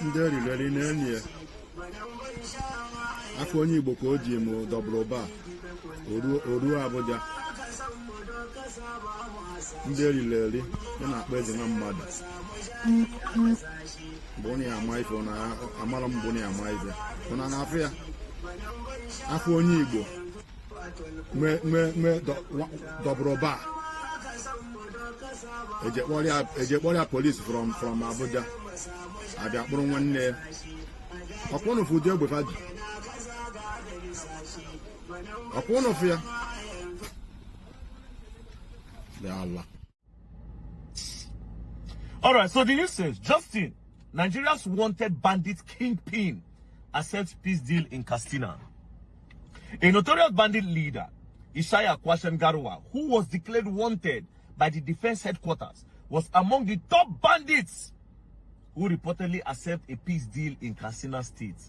ndị eriri na-enyi ya afọ onye Igbo ka o ji mụ dọbụrụ ba oruo Abuja ndị eriri ya na-akpọ eze na mmadụ bụ onye ama ife na amara m bụ onye ama ife na n'afọ ya afọ onye Igbo me dọbụrụ ba ejekpọrịa polisi from Abuja abịa kpụrụ nwanne ya ọkwụnụ ụdị egbe faji ọkwụnụ ya Allah. All right, so the news says, Justin, Nigeria's wanted bandit kingpin accepts peace deal in Katsina. A notorious bandit leader, Ishaya Kwashen Garwa, who was declared wanted by the defense headquarters, was among the top bandits who reportedly accept a peace deal in Katsina State.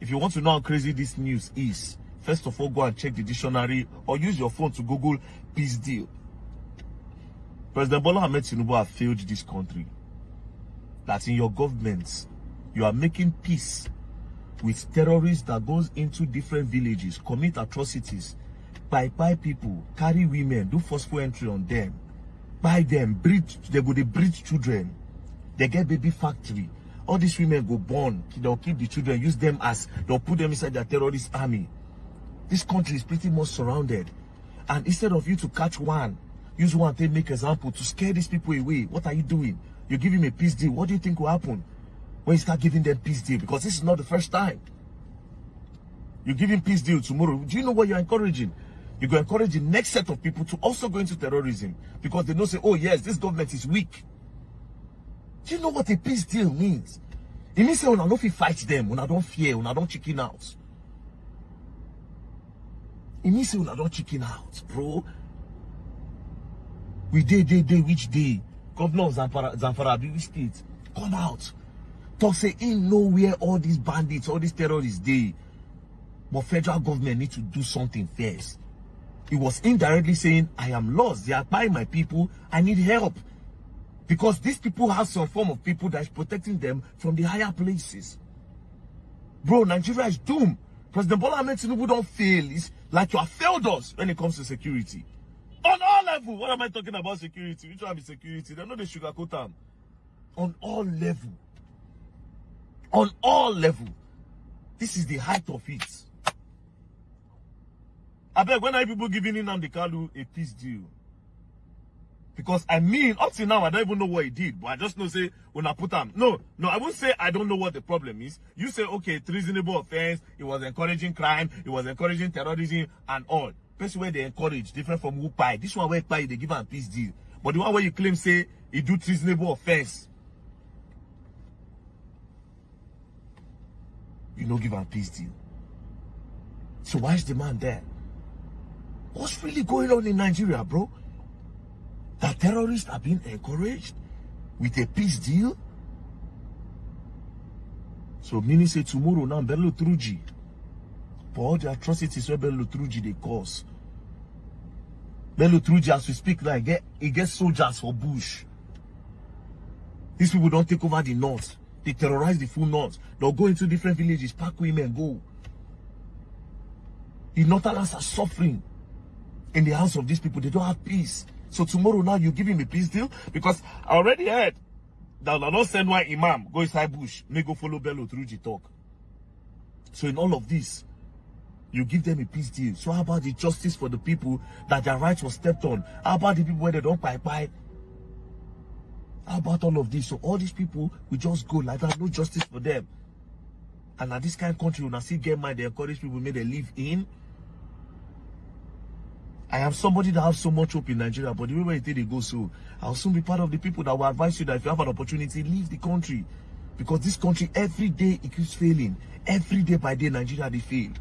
If you want to know how crazy this news is, first of all, go and check the dictionary or use your phone to Google peace deal. President Bola Ahmed Tinubu have failed this country. That in your government, you are making peace with terrorists that goes into different villages, commit atrocities, buy people, carry women, do forceful entry on them, buy them, breed, they go to breed children, they get baby factory. All these women go born, they'll keep the children, use them as, they'll put them inside their terrorist army. This country is pretty much surrounded. And instead of you to catch one, use one to make example to scare these people away, what are you doing? You give him a peace deal. What do you think will happen when you start giving them peace deal? Because this is not the first time. You give him peace deal tomorrow. Do you know what you're encouraging? You're going to encourage the next set of people to also go into terrorism because they know say, oh yes, this government is weak. Do you know what a peace deal means? It means say when I don't fight them, when I don't fear, when I don't chicken out. It means say when I don't chicken out, bro. We day, which day? Governor of Zamfara, which state? Come out. Talk say in nowhere all these bandits, all these terrorists day. But federal government need to do something first. It was indirectly saying, I am lost. They are buying my people. I need help. Because these people have some form of people that is protecting them from the higher places. Bro, Nigeria is doomed. President Bola Ahmed Tinubu don't fail. It's like you have failed us when it comes to security. On all levels. What am I talking about security? Which one is security? They know the sugarcoat them. On all levels. On all levels. This is the height of it. I beg, when are people giving Nnamdi Kanu a peace deal? Because I mean, up till now, I don't even know what he did. But I just know, say, when I put him. No, I won't say I don't know what the problem is. You say, okay, treasonable offense. It was encouraging crime. It was encouraging terrorism and all. Place where they encourage, different from who pie. This one where pie, they give him a peace deal. But the one where you claim, say, he do treasonable offense. You don't give him a peace deal. So why is the man there? What's really going on in Nigeria, bro? That terrorists are being encouraged with a peace deal? So meaning say tomorrow now, Bello Truji, for all the atrocities where Bello Truji they cause. Bello Truji, as we speak now, he gets soldiers for bush. These people don't take over the north. They terrorize the full north. They'll go into different villages, pack women, go. The northerners are suffering in the hands of these people. They don't have peace. So tomorrow now you give him a peace deal? Because I already heard that I don't send one imam go inside bush, may go follow Bello Truji talk. So in all of this, you give them a peace deal. So how about the justice for the people that their rights were stepped on? How about the people where they don't buy? How about all of this? So all these people will just go like that, no justice for them. And now this kind of country, when I see get mind, they encourage people, may they live in. I am somebody that has so much hope in Nigeria, but the way they go so, I'll soon be part of the people that will advise you that if you have an opportunity, leave the country. Because this country, every day, it keeps failing. Every day by day, Nigeria, they fail.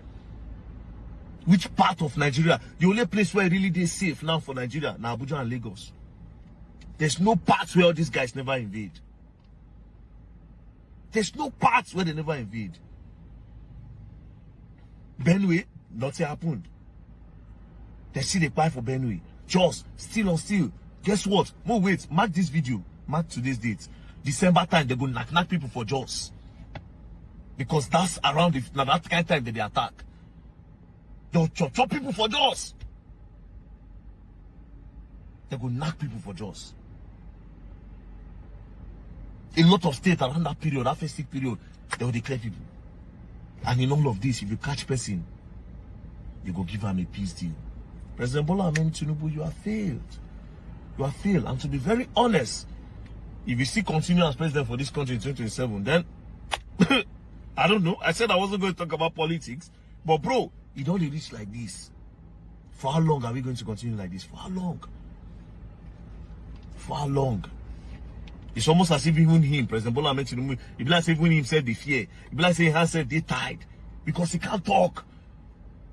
Which part of Nigeria? The only place where really they safe now for Nigeria, now Abuja and Lagos. There's no parts where all these guys never invade. There's no parts where they never invade. Benue, nothing happened. They see they buy for Benue. Just still on still. Guess what? More wait. Mark this video. Mark today's date. December time, they go knock people for jaws. Because that's around that kind of time that they attack. They'll chop people for jaws. They go knock people for jaws. A lot of states around that period, that festive period, they will declare people. And in all of this, if you catch person, you go give them a peace deal. President Bola Ahmed Tinubu, you have failed. You have failed. And to be very honest, if you still continue as president for this country in 2027, then I don't know. I said I wasn't going to talk about politics, but bro, it only reached like this. For how long are we going to continue like this? For how long? For how long? It's almost as if even him, President Bola Ahmed Tinubu, it be like even himself they fear. It be like saying himself they tired because he can't talk.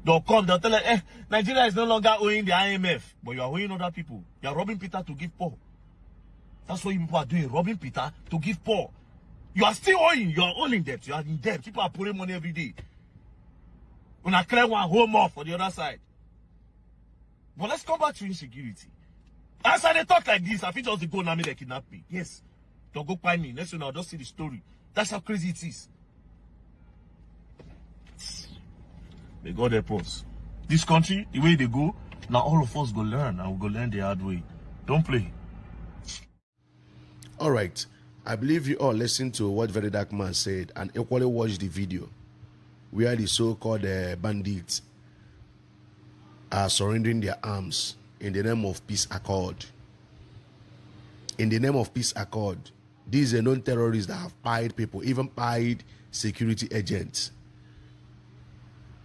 They'll come, they'll tell them, Nigeria is no longer owing the IMF, but you are owing other people. You are robbing Peter to give poor. That's what you people are doing, robbing Peter to give poor. You are still owing. You are all in debt. You are in debt. People are pouring money every day. When I clear one home off for the other side. But let's come back to insecurity. As I talk like this, I feel just go now me they kidnap me. Yes. Don't go find me. Next one I'll just see the story. That's how crazy it is. May God help us. This country, the way they go, now all of us go learn and we go learn the hard way. Don't play. All right. I believe you all listened to what Very Dark Man said and equally watched the video where the so-called bandits are surrendering their arms in the name of peace accord. In the name of peace accord, these are known terrorists that have pied people, even pied security agents,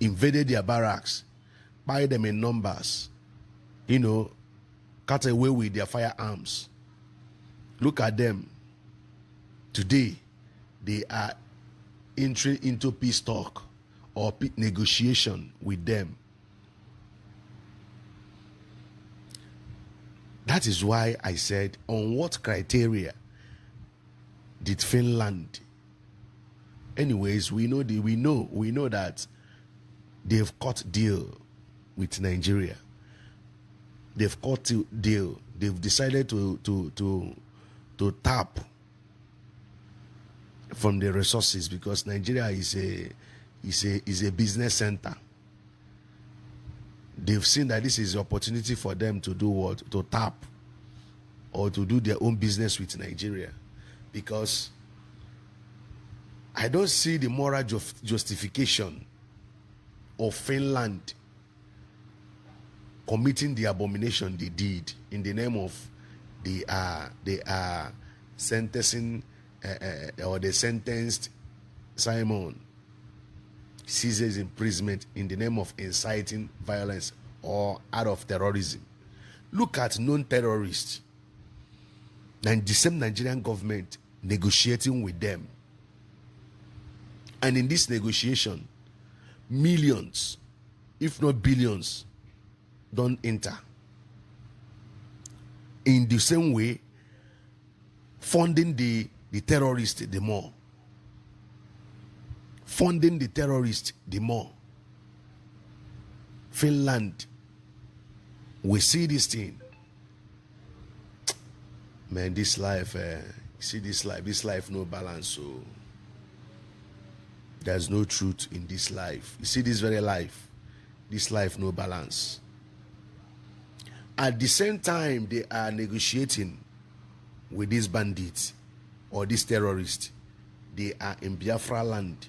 invaded their barracks, pied them in numbers, cut away with their firearms. Look at them. Today, they are entering into peace talk or negotiation with them. That is why I said, on what criteria did Finland? Anyways, we know that they've cut deal with Nigeria. They've cut deal. They've decided to tap from the resources because Nigeria is a business center. They've seen that this is the opportunity for them to do what? To tap or to do their own business with Nigeria. Because I don't see the moral justification of Finland committing the abomination they did in the name of they are sentencing or they sentenced Simon Caesar's imprisonment in the name of inciting violence or out of terrorism. Look at known terrorists and the same Nigerian government negotiating with them. And in this negotiation, millions, if not billions, don't enter. In the same way, funding the terrorists the more. Funding the terrorists the more. Finland, we see this thing. Man, this life, see this life no balance. So there's no truth in this life. You see this very life, this life no balance. At the same time, they are negotiating with these bandits or these terrorists. They are in Biafra land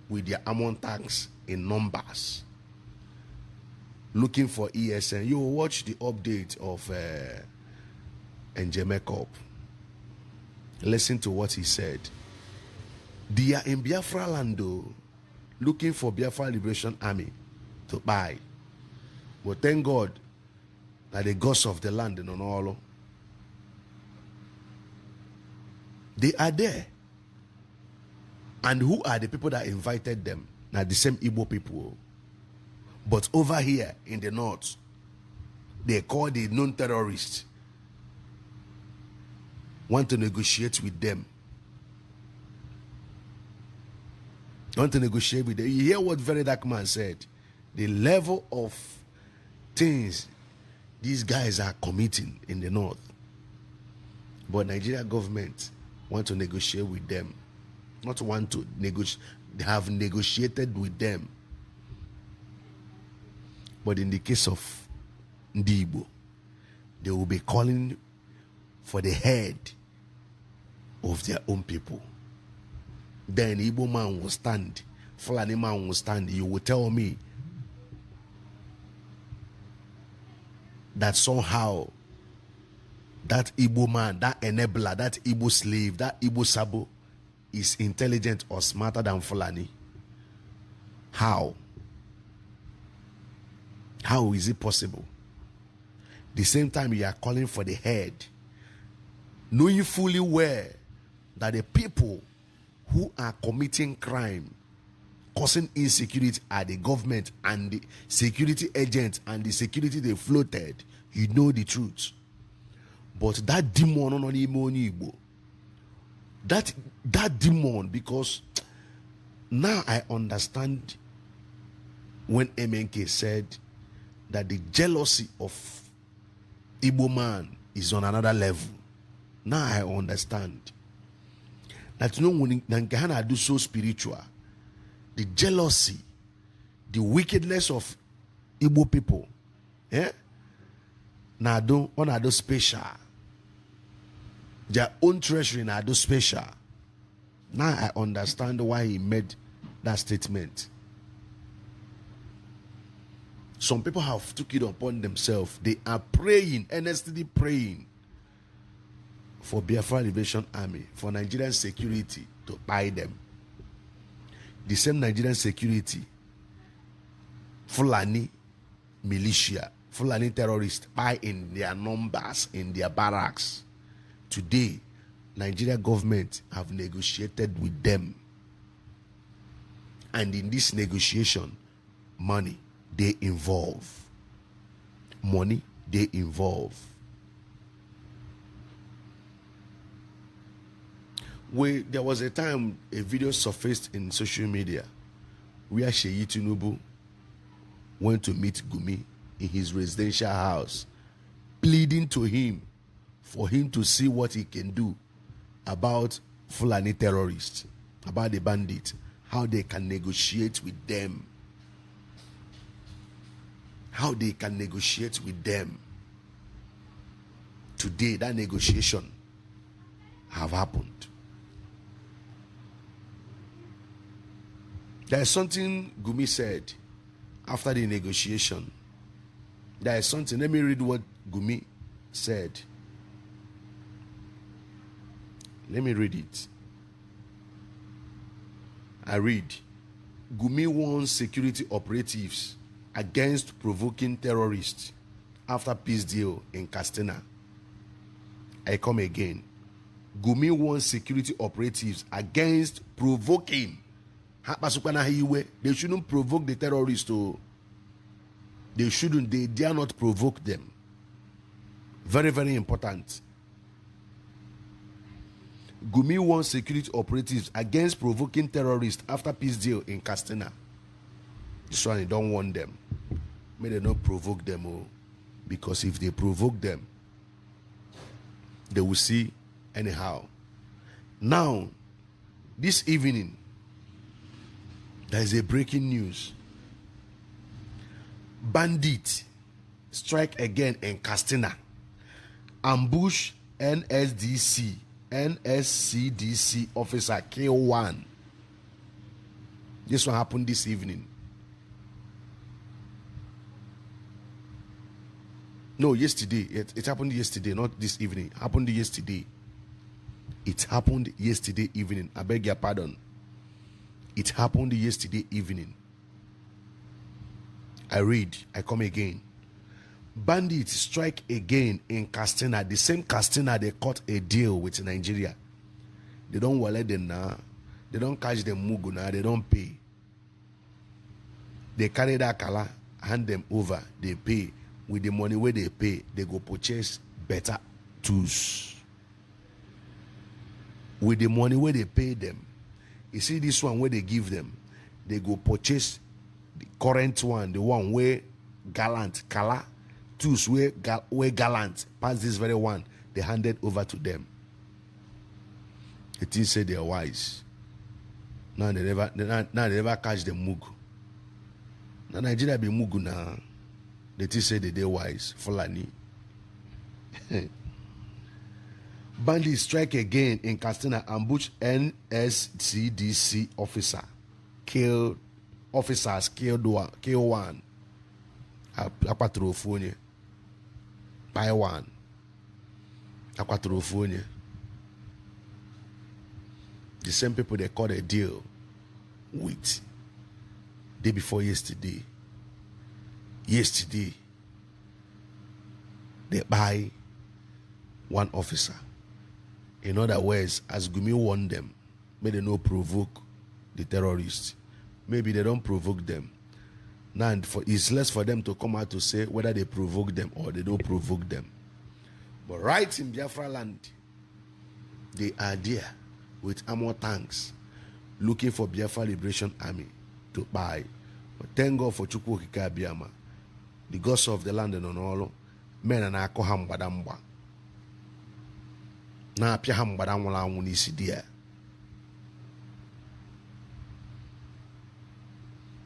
with their armor tanks in numbers, looking for ESN. You will watch the update of Njemekop. Listen to what he said. They are in Biafra land though, looking for Biafra Liberation Army to buy. But thank God that the gods of the land in Onolo, they are there. And who are the people that invited them? Now the same Igbo people. But over here in the north, they call the known terrorists, want to negotiate with them. Want to negotiate with them. You hear what Very Dark Man said? The level of things these guys are committing in the north. But Nigeria government want to negotiate with them. Not want to negotiate, they have negotiated with them. But in the case of Igbo, they will be calling for the head of their own people. Then Igbo man will stand, Fulani man will stand. You will tell me that somehow that Igbo man, that enabler, that Igbo slave, that Igbo sabo is intelligent or smarter than Fulani? How? How is it possible? The same time you are calling for the head, knowing fully well that the people who are committing crime, causing insecurity are the government and the security agents and the security they floated. You know the truth. But that demon on Igbo, that demon, because now I understand when MNK said that the jealousy of Igbo man is on another level. Now I understand that, you know, when Nankahana do so spiritual, the jealousy, the wickedness of Igbo people, now do special. Their own treasury now do special. Now I understand why he made that statement. Some people have took it upon themselves. They are praying, earnestly praying for Biafra Liberation Army, for Nigerian security to buy them. The same Nigerian security, Fulani militia, Fulani terrorists buy in their numbers, in their barracks. Today, Nigeria government have negotiated with them. And in this negotiation, money, they involve. Money, they involve. There was a time a video surfaced in social media where Sheyi Tinubu went to meet Gumi in his residential house, pleading to him for him to see what he can do about Fulani terrorists, about the bandits, how they can negotiate with them. How they can negotiate with them. Today, that negotiation have happened. There is something Gumi said after the negotiation. There is something, let me read what Gumi said. Let me read it. I read. Gumi warns security operatives against provoking terrorists after peace deal in Castina. I come again. Gumi warns security operatives against provoking. They shouldn't provoke the terrorists. They shouldn't. They dare not provoke them. Very, very important. Gumi warns security operatives against provoking terrorists after peace deal in Castina. This one, they don't want them. May they not provoke them, because if they provoke them, they will see anyhow. Now, this evening, there is a breaking news. Bandit strike again in Castina. Ambush NSCDC officer K1. This one happened this evening. No, yesterday. It happened yesterday, not this evening. It happened yesterday. It happened yesterday evening. I beg your pardon. It happened yesterday evening. I read. I come again. Bandits strike again in Castina. The same Castina they cut a deal with Nigeria. They don't wallet them now. They don't catch them mugu now. They don't pay. They carry that kala, hand them over. They pay. With the money where they pay, they go purchase better tools. With the money where they pay them, you see this one where they give them, they go purchase the current one, the one where gallant, kala, tools where gallant, pass this very one, they hand it over to them. The thing say they are wise. Now they never catch the mugu. Now Nigeria be mugu now. The thing say they wise. Fulani. Bandits strike again in Katsina, ambush NSCDC officer. Killed officers, killed one. Aquatrophone. By one. Aquatrophone. The same people they caught a deal with day before yesterday. Yesterday, they buy one officer. In other words, as Gumi warned them, may they not provoke the terrorists. Maybe they don't provoke them. Now it's less for them to come out to say whether they provoke them or they don't provoke them. But right in Biafra land, they are there with armor tanks looking for Biafra Liberation Army to buy. But thank God for Chukwu Okike Abiyama, the gods of the land and all men and akoham badamba. Na piaham badamwala unisi dia.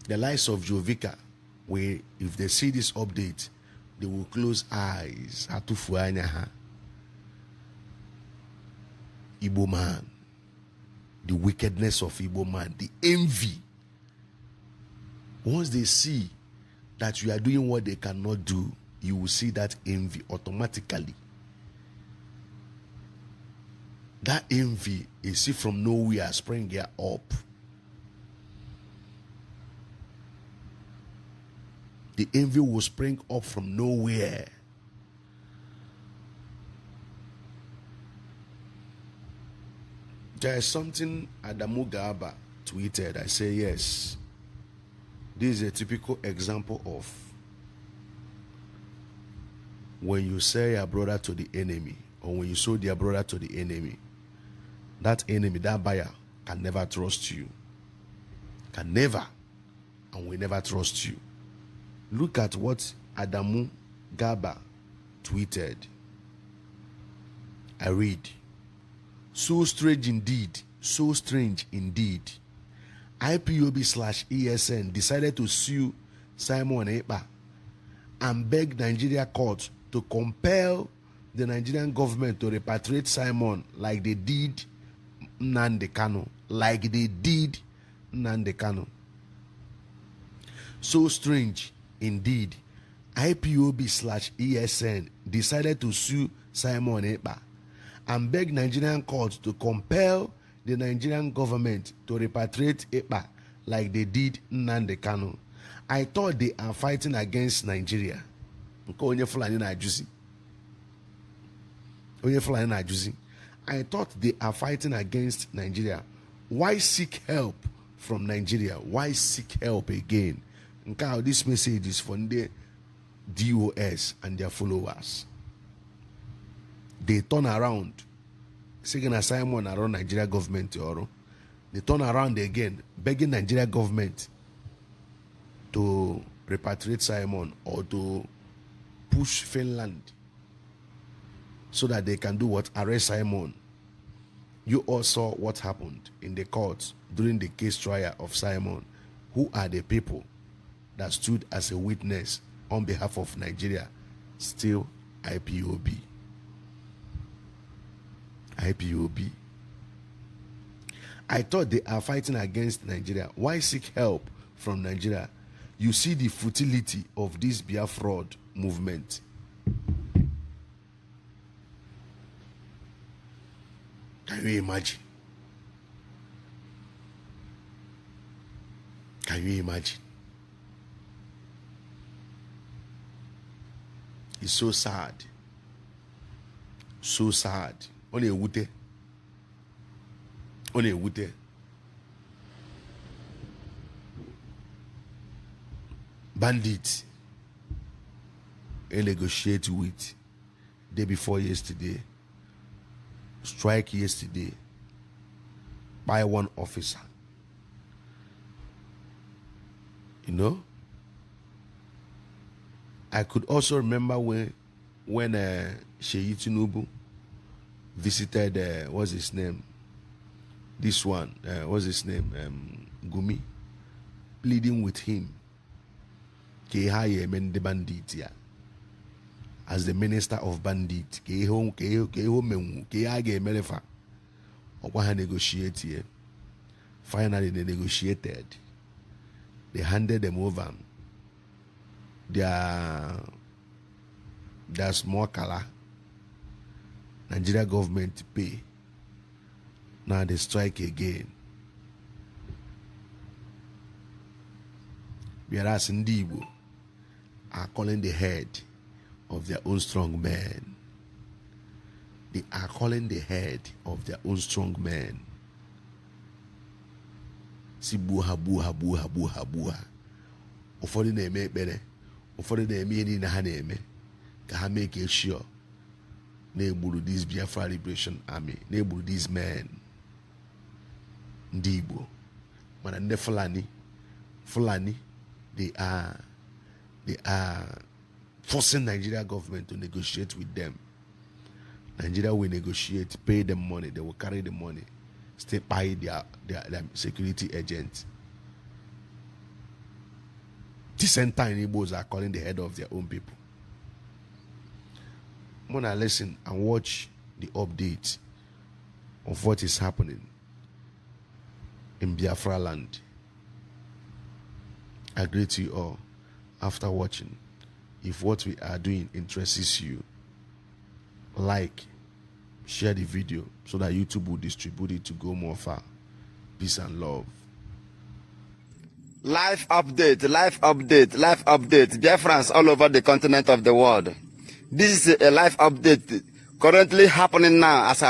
The likes of Jovika, where if they see this update, they will close eyes. Hatufuanya. Igbo man. The wickedness of Igbo man. The envy. Once they see that you are doing what they cannot do, you will see that envy automatically. That envy is see from nowhere springing up. The envy will spring up from nowhere. There is something Adamu Gaba tweeted. I say yes. This is a typical example of when you sell your brother to the enemy, or when you sold your brother to the enemy. That enemy, that buyer, can never trust you. Can never and will never trust you. Look at what Adamu Gaba tweeted. I read. So strange indeed. So strange indeed. IPOB/ESN decided to sue Simon Ekpa and beg Nigeria court to compel the Nigerian government to repatriate Simon like they did Nnamdi Kanu. Like they did Nnamdi Kanu. So strange indeed. IPOB/ESN decided to sue Simon Ekpa and beg Nigerian court to compel the Nigerian government to repatriate Ekpa like they did Nnamdi Kanu. I thought they are fighting against Nigeria. I thought they are fighting against Nigeria. Why seek help from Nigeria? Why seek help again? This message is from the DOS and their followers. They turn around, saying Simon around Nigeria government. They turn around again, begging Nigeria government to repatriate Simon or to push Finland so that they can do what? Arrest Simon. You all saw what happened in the court during the case trial of Simon. Who are the people that stood as a witness on behalf of Nigeria? Still IPOB. IPOB. I thought they are fighting against Nigeria. Why seek help from Nigeria? You see the futility of this Biafra movement. Can you imagine? Can you imagine? It's so sad. So sad. Only a wute. Only a wute. Bandit. Negotiate with day before yesterday. Strike yesterday by one officer. You know, I could also remember when Sheyi Tinubu visited what's his name, this one, what's his name? Gumi, pleading with him. The bandit, yeah. As the minister of bandit, finally they negotiated. They handed them over their small color. Nigeria government pay. Now they strike again. Whereas in Igbo are calling the head of their own strong men. They are calling the head of their own strong men. Si buha buha buha buha buha. Ụfọdụ na-eme ekpere, ụfọdụ na-eme ihe niile ha na-eme ka ha make sure na-egburu this Biafra Liberation Army, na-egburu these men. Ndị Igbo, mana ndị Fulani, they are forcing Nigeria government to negotiate with them. Nigeria will negotiate, pay them money, they will carry the money, stay by their security agents. The same time, Igbos are calling the head of their own people. When I listen and watch the update of what is happening in Biafra land, I greet you all after watching. If what we are doing interests you, like, share the video so that YouTube will distribute it to go more far. Peace and love. Live update, live update, live update. Dear friends all over the continent of the world. This is a live update currently happening now as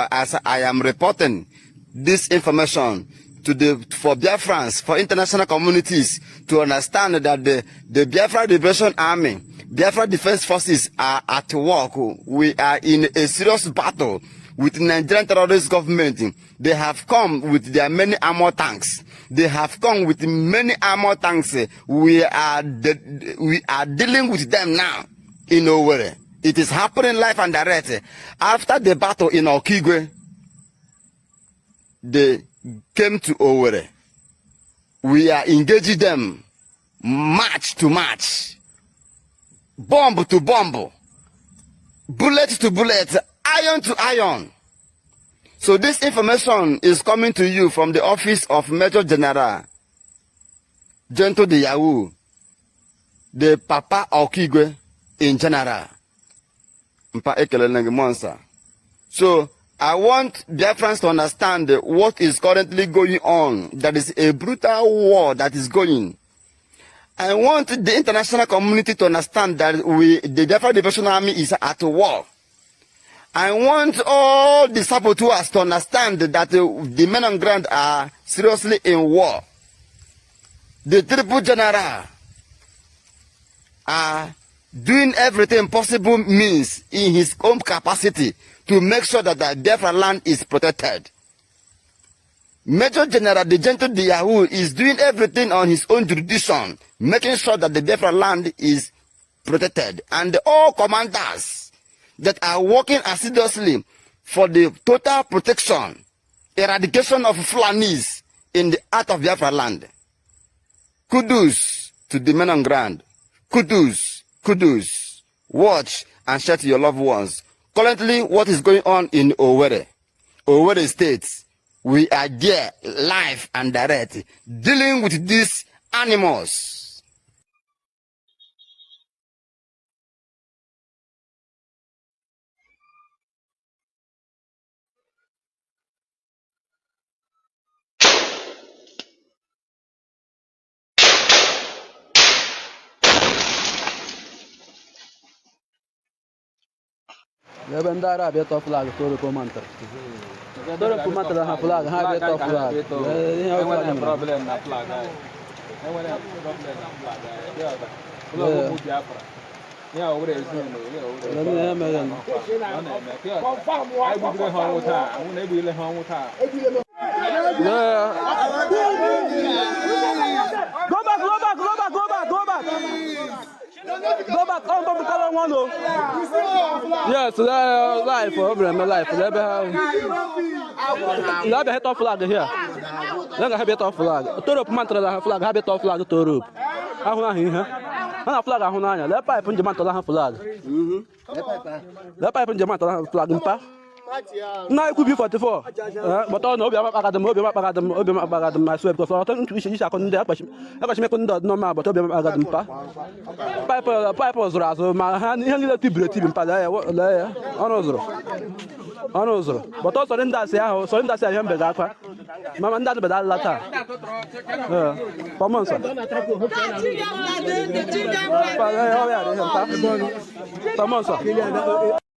I am reporting this information for Biafrans, for international communities to understand that the Biafra Liberation Army, Biafra Defense Forces are at work. We are in a serious battle with the Nigerian terrorist government. They have come with their many armor tanks. They have come with many armor tanks. We are dealing with them now in Owerri. It is happening live and direct. After the battle in Okigwe, they came to Owerri. We are engaging them match to match, bomb to bomb, bullet to bullet, iron to iron. So this information is coming to you from the office of Major General Gento de Yahoo, the Papa Okigwe in general. So I want Biafrans to understand what is currently going on. That is a brutal war that is going. I want the international community to understand that the Biafra Liberation Army is at war. I want all the saboteurs to understand that the men on ground are seriously in war. The Triple General are doing everything possible means in his own capacity to make sure that the Biafra land is protected. Major General Gento de Yahoo is doing everything on his own jurisdiction, making sure that the Biafra land is protected. And all commanders that are working assiduously for the total protection, eradication of Fulanis in the heart of Biafra land. Kudos to the men on ground. Kudos, kudos. Watch and share to your loved ones. Currently, what is going on in Owerri? Owerri State. We are there, live and direct, dealing with these animals. Ya bandar abi to flag to komantar. Dore komantar ha flag ha be to flag. Ni problem na flag. Ni wala problem na flag. Ya ta. Flag mu Biafra. Ya ore ezu no. Ya me yan. Confirm wa. Ai bu ha wuta. Amu na bu ile ha wuta. Yeah. Go back. Go back, come from the color one. Yes, life, problem, life. Let me hit off flag here. Let me have it off flag. Toro mantra flag, have it off flag to rope. I want here. I flag a hunanya. Let pipe in the mantle flag. Let pipe in the mantle flag in pa. No, it could be 44. But all no, I swear, because I don't wish I couldn't help. I was making that no matter, but I got them. Pipe was rather my hand, he let you breathe in Padaya. Honor, but also in that, so in that I am better. Mamma, that's better later. For months.